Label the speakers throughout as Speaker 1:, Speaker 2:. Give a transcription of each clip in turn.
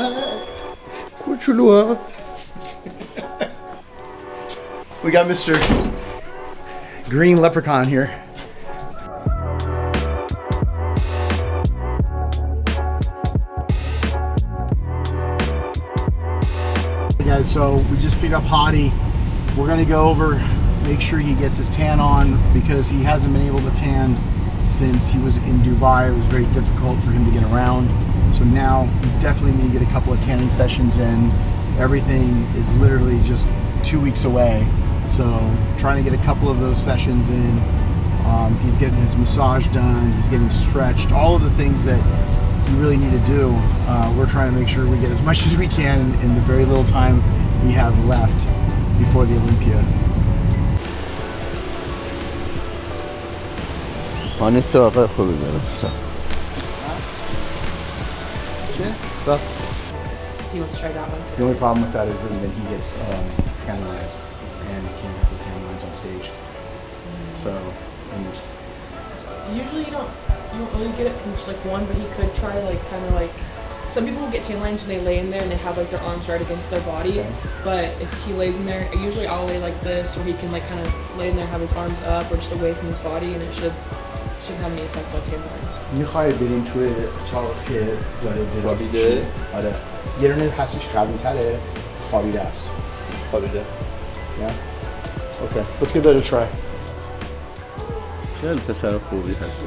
Speaker 1: We got Mr. Green Leprechaun here. Hey guys, so we just picked up Hadi. We're gonna go over, make sure he gets his tan on because he hasn't been able to tan since he was in Dubai. It was very difficult for him to get around. So now we definitely need to get a couple of tanning sessions in. Everything is literally just 2 weeks away. So trying to get a couple of those sessions in. He's getting his massage done, he's getting stretched, all of the things that you really need to do. We're trying to make sure we get as much as we can in the very little time we have left before the Olympia.
Speaker 2: He wants to try that one too.
Speaker 1: The only problem with that is that he gets tan lines, and he can't have the tan lines on stage. So,
Speaker 2: usually you don't really get it from just like one, but he could try like kind of like, some people will get tan lines when they lay in there and they have like their arms right against their body. Okay. But if he lays in there, usually I'll lay like this, or he can like kind of lay in there, have his arms up or just away from his body, and it shouldn't have any effect on tan lines.
Speaker 1: میخوای بریم توی اتاق که داره خوابیده؟ آره. یه رونه هستش قوی تره، خوابیده است. خوابیده. Yeah. Okay. Let's give that a try.
Speaker 3: خیلی پسر خوبی هستی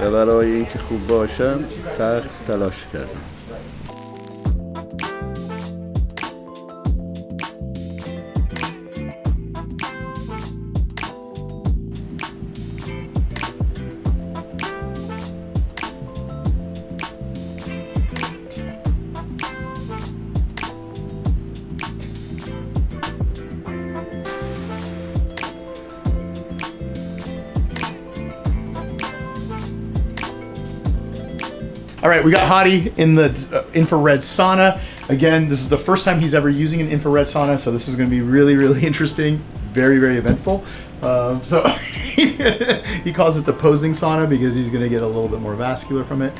Speaker 3: و برای اینکه خوب باشم سخت تلاش کردم.
Speaker 1: All right, we got Hadi in the infrared sauna. Again, this is the first time he's ever using an infrared sauna, so this is going to be really, really interesting, very, very eventful. So he calls it the posing sauna because he's going to get a little bit more vascular from it,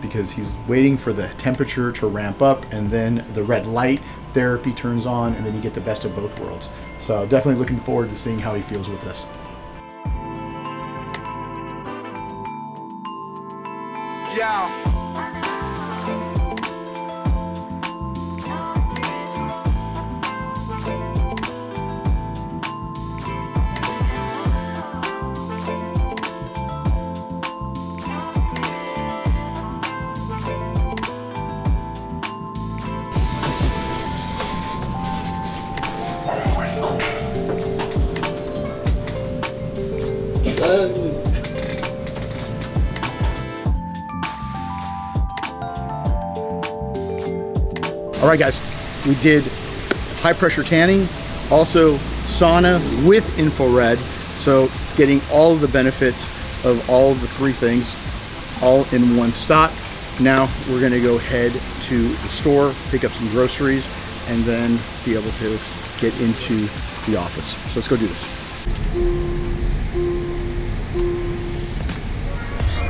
Speaker 1: because he's waiting for the temperature to ramp up, and then the red light therapy turns on, and then you get the best of both worlds. So definitely looking forward to seeing how he feels with this. Yeah. All right, guys, we did high pressure tanning, also sauna with infrared. So getting all of the benefits of all of the three things all in one stop. Now we're gonna go head to the store, pick up some groceries, and then be able to get into the office. So let's go do this.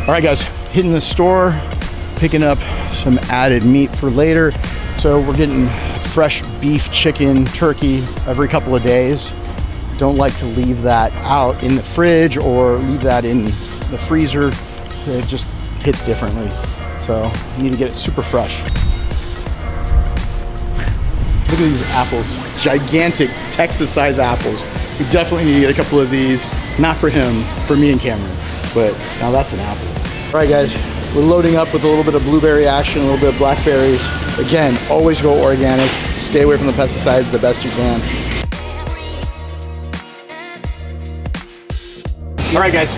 Speaker 1: All right, guys, hitting the store, picking up some added meat for later. So we're getting fresh beef, chicken, turkey every couple of days. Don't like to leave that out in the fridge or leave that in the freezer. It just hits differently. So you need to get it super fresh. Look at these apples, gigantic Texas-sized apples. We definitely need to get a couple of these, not for him, for me and Cameron, but now that's an apple. All right, guys, we're loading up with a little bit of blueberry action, a little bit of blackberries. Again, always go organic. Stay away from the pesticides the best you can. All right, guys,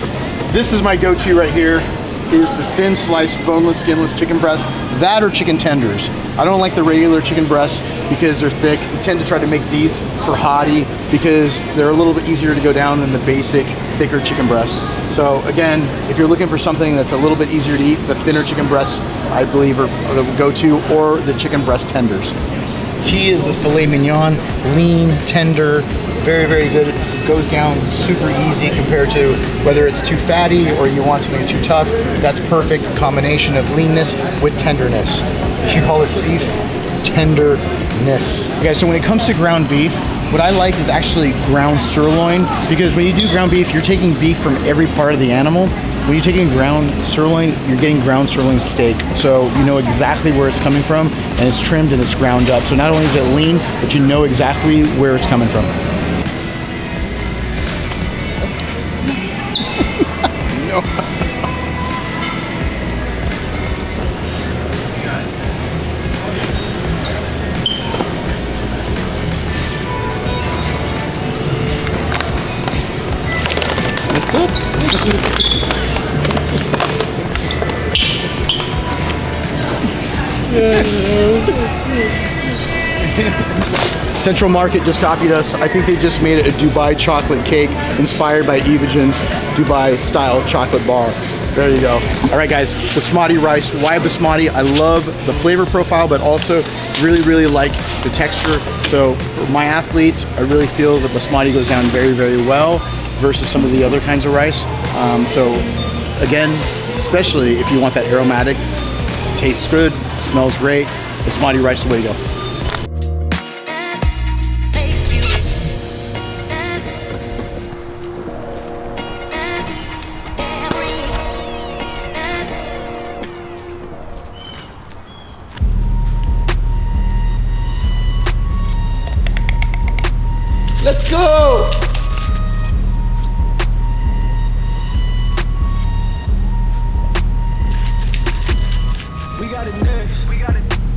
Speaker 1: this is my go-to right here, is the thin sliced, boneless, skinless chicken breast. That or chicken tenders. I don't like the regular chicken breasts because they're thick. We tend to try to make these for Hadi because they're a little bit easier to go down than the basic, thicker chicken breast. So again, if you're looking for something that's a little bit easier to eat, the thinner chicken breasts, I believe, are the go-to, or the chicken breast tenders. He is this filet mignon, lean, tender, very, very good goes down super easy compared to whether it's too fatty or you want something that's too tough. That's perfect combination of leanness with tenderness. You should call it beef tenderness. Okay, so when it comes to ground beef, what I like is actually ground sirloin, because when you do ground beef, you're taking beef from every part of the animal. When you're taking ground sirloin, you're getting ground sirloin steak. So you know exactly where it's coming from, and it's trimmed and it's ground up. So not only is it lean, but you know exactly where it's coming from. No. Central Market just copied us. I think they just made a Dubai chocolate cake inspired by Evogen's Dubai style chocolate bar. There you go. All right, guys, basmati rice. Why basmati? I love the flavor profile, but also really like the texture. So for my athletes, I really feel that basmati goes down very well versus some of the other kinds of rice. So again, especially if you want that aromatic, tastes good, smells great, basmati rice is the way to go. Let's go!
Speaker 4: We got it next.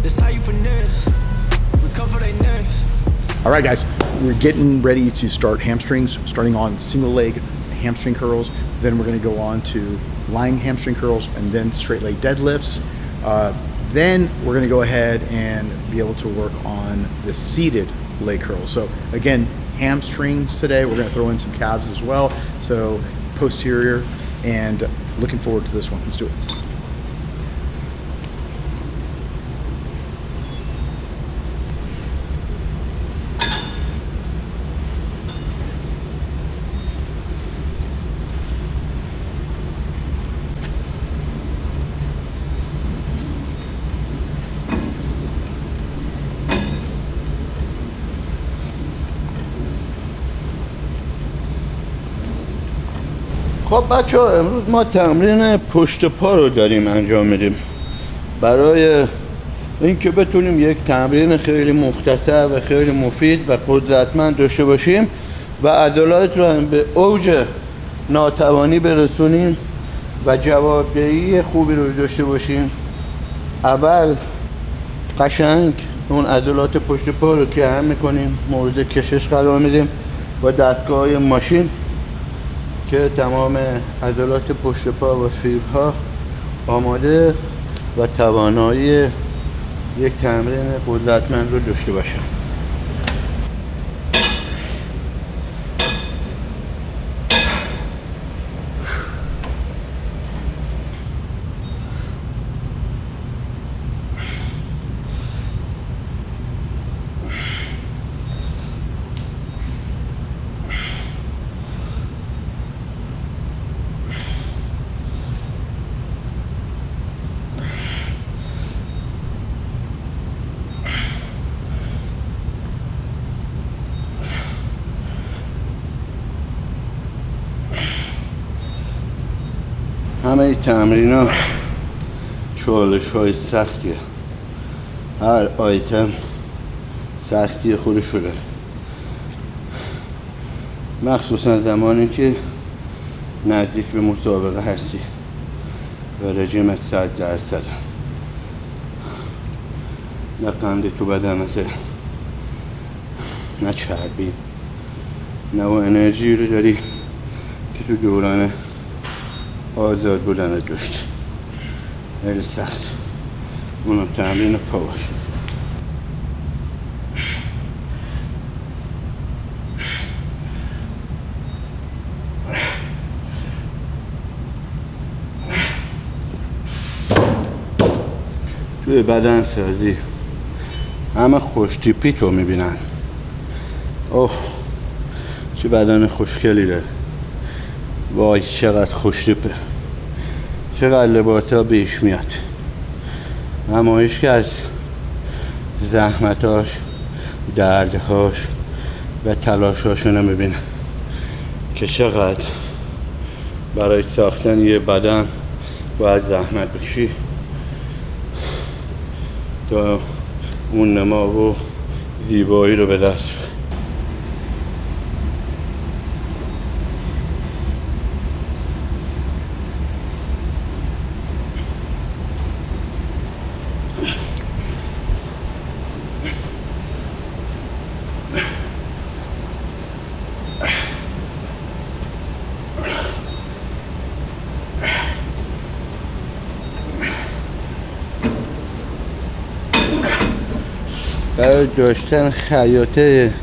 Speaker 4: That's how you finesse. We come for they next.
Speaker 1: All right, guys, we're getting ready to start hamstrings, starting on single leg hamstring curls. Then we're gonna go on to lying hamstring curls and then straight leg deadlifts. Then we're gonna go ahead and be able to work on the seated leg curls. So again, hamstrings today. We're gonna throw in some calves as well. So posterior, and looking forward to this one. Let's do it.
Speaker 3: خب بچه ها، امروز ما تمرین پشت پا رو داریم انجام میدیم برای اینکه بتونیم یک تمرین خیلی مختصر و خیلی مفید و قدرتمند داشته باشیم و عضلات رو هم به اوج ناتوانی برسونیم و جوابدهی خوبی رو داشته باشیم. اول قشنگ اون عضلات پشت پا رو که هم میکنیم، مورد کشش قرار میدیم با دستگاه ماشین که تمام عضلات پشت پا و فیبرها آماده و توانایی یک تمرین قدرتمند رو داشته باشن. همه این تمرین ها چالش های سختیه. هر آیتم سختی خودش رو داره، مخصوصا زمانی که نزدیک به مسابقه هستی و رژیمت 100%. نه قند تو بدنته، نه چربی، نه و انرژی رو داری که تو دوران آزاد بودن داشت. خیلی سخت. اونم تمرین پا باشه. توی بدن سازی همه خوش تیپی تو میبینن. اوه چه بدن خوشگلی داره. وای چقدر خوشتیپه، چقدر لباسا بیش میاد. همایش که از زحمتاش، دردهاش و تلاشاشو نمیبینه که چقدر برای ساختن یه بدن باید زحمت بکشی تا اون نما و زیبایی رو به دست. برای داشتن خیاطه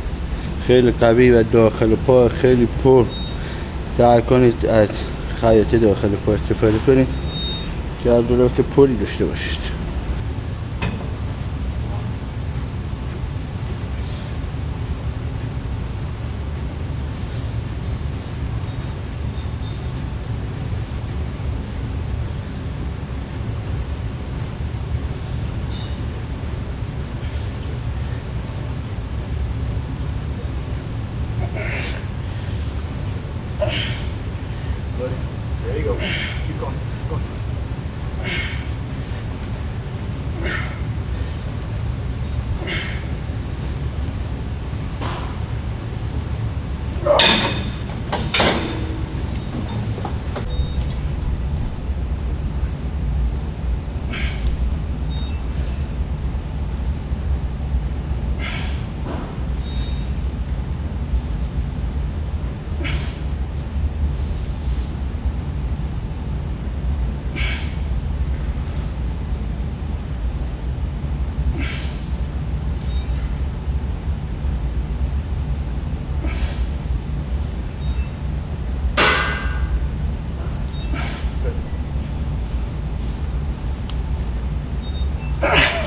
Speaker 3: خیلی قوی و داخل پا خیلی پر، سعی کنید از خیاطه داخل پا استفاده کنید که عضلات پری داشته باشید.
Speaker 1: There you go. Keep going. Keep going.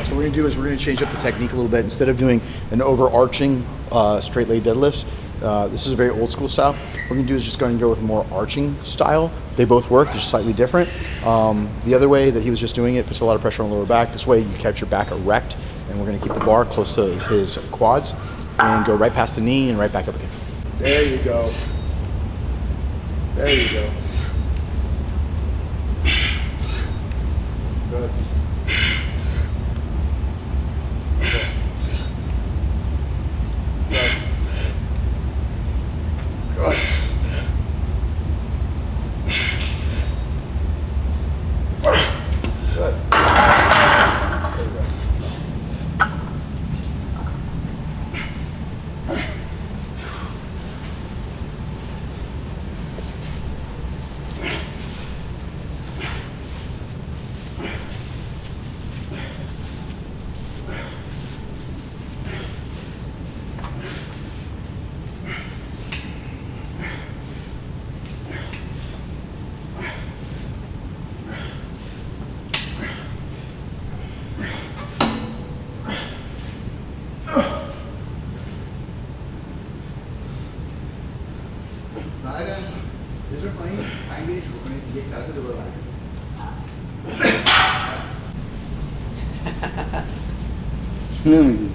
Speaker 1: What we're going to do is we're going to change up the technique a little bit. Instead of doing an overarching straight leg deadlifts, this is a very old school style. What we're going to do is just going to go with a more arching style. They both work, they're just slightly different. The other way that he was just doing it puts a lot of pressure on the lower back. This way you kept your back erect, and we're going to keep the bar close to his quads and go right past the knee and right back up again. There you go. There you go. Good. بعد بذار پایین سنگ بینی شروع کنید یک طرف دوباره برگرد.
Speaker 3: نمیگی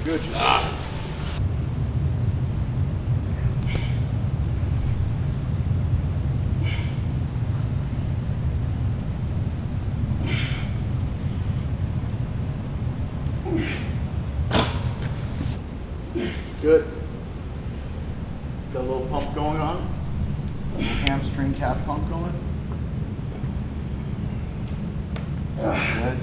Speaker 1: Good job. Good. Got a little pump going on. A little hamstring calf pump going. Good.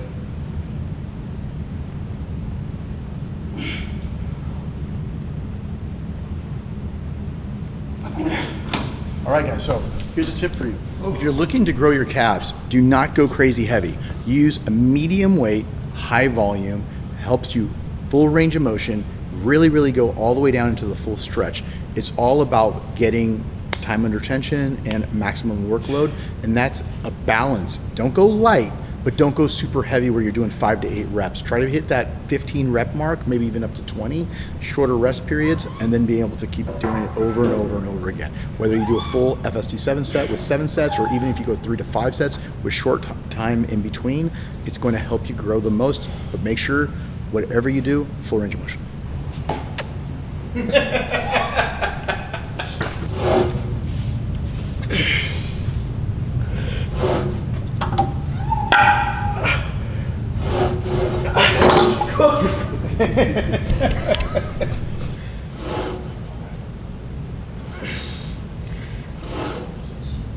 Speaker 1: All right, guys, so here's a tip for you. If you're looking to grow your calves, do not go crazy heavy. Use a medium weight, high volume, helps you full range of motion, really go all the way down into the full stretch. It's all about getting time under tension and maximum workload, and that's a balance. Don't go light, but don't go super heavy where you're doing 5 to 8 reps. Try to hit that 15 rep mark, maybe even up to 20, shorter rest periods, and then being able to keep doing it over and over and over again. Whether you do a full FST7 set with 7 sets, or even if you go 3 to 5 sets with short time in between, it's going to help you grow the most, but make sure whatever you do, full range of motion.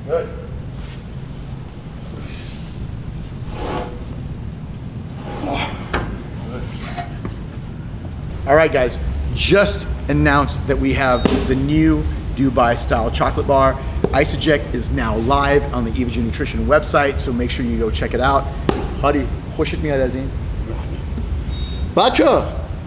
Speaker 1: Good. All right, guys, just announced that we have the new Dubai style chocolate bar. Isoject is now live on the Evogen Nutrition website, so make sure you go check it out. Hadi, خوشت میاد از این؟
Speaker 3: بچه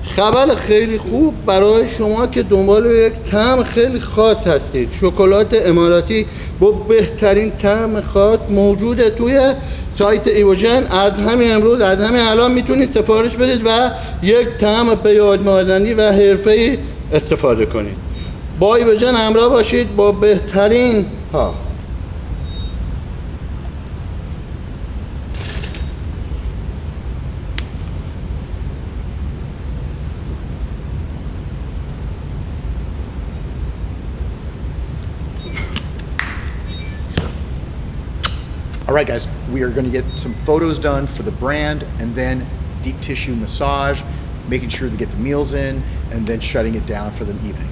Speaker 3: خبر خیلی خوب برای شما که دنبال یک طعم خیلی خاص هستید. شکلات اماراتی با بهترین طعم خاص موجوده توی سایت ایوژن. از همین امروز، از همین الان میتونید سفارش بدید و یک طعم به یاد ماندنی و حرفه‌ای استفاده کنید. با ایوژن همراه باشید با بهترین ها.
Speaker 1: All right, guys, we are going to get some photos done for the brand, and then deep tissue massage, making sure to get the meals in, and then shutting it down for the evening.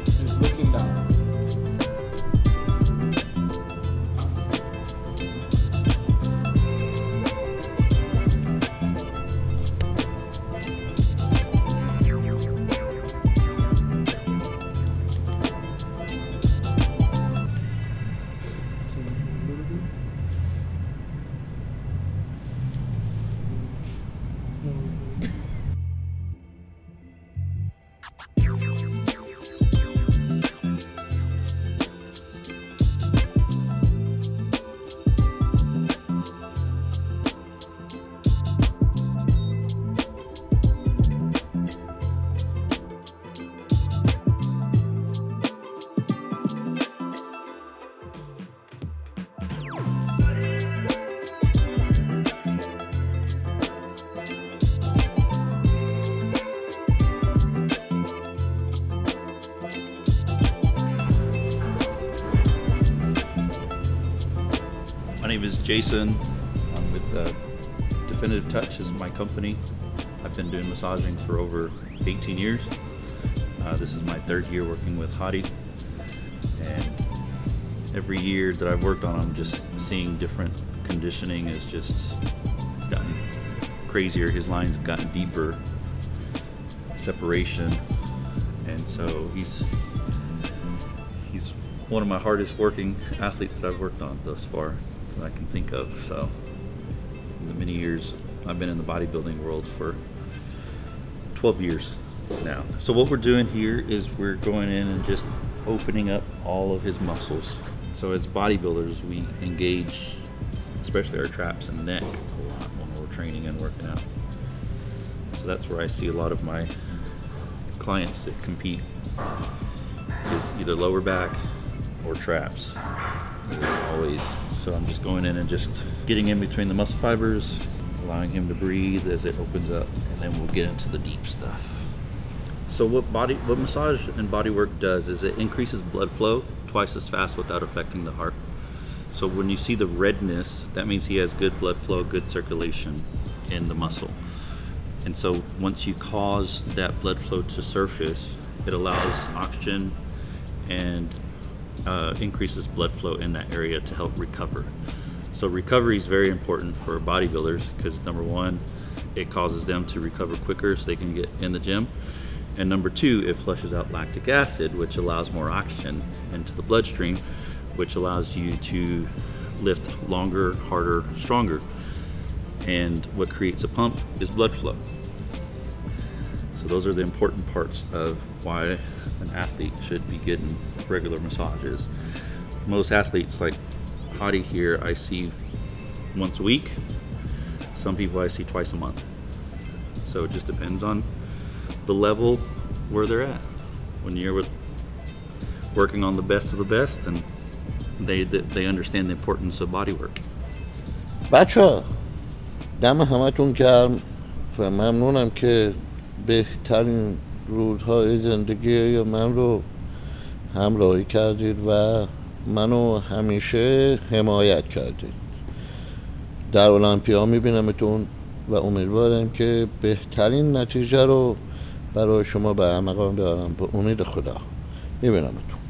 Speaker 1: Just looking down.
Speaker 5: My name is Jason. I'm with Definitive Touch is my company. I've been doing massaging for over 18 years. This is my 3rd year working with Hadi. And every year that I've worked on, I'm just seeing different conditioning. It's gotten crazier. His lines have gotten deeper, separation. And so he's one of my hardest working athletes that I've worked on thus far that I can think of. So in the many years I've been in the bodybuilding world for 12 years now. So what we're doing here is we're going in and just opening up all of his muscles. So as bodybuilders, we engage especially our traps and neck a lot when we're training and working out. So that's where I see a lot of my clients that compete is either lower back or traps. It's always, so I'm just going in and just getting in between the muscle fibers, allowing him to breathe as it opens up, and then we'll get into the deep stuff. So what massage and body work does is it increases blood flow twice as fast without affecting the heart. So when you see the redness, that means he has good blood flow, good circulation in the muscle. And so once you cause that blood flow to surface, it allows oxygen and increases blood flow in that area to help recover. So recovery is very important for bodybuilders because number one, it causes them to recover quicker so they can get in the gym. And number two, it flushes out lactic acid, which allows more oxygen into the bloodstream, which allows you to lift longer, harder, stronger. And what creates a pump is blood flow. So those are the important parts of why an athlete should be getting regular massages. Most athletes like Hadi here, I see once a week. Some people I see twice a month. So it just depends on the level where they're at. When you're working on the best of the best, and they understand the importance of body work.
Speaker 3: بچه دم همتون گرم و ممنونم که بهترین روزهای زندگی من رو همراهی کردید و منو همیشه حمایت کردید. در المپیا میبینمتون و امیدوارم که بهترین نتیجه رو برای شما به مقام بیارم. به امید خدا میبینمتون.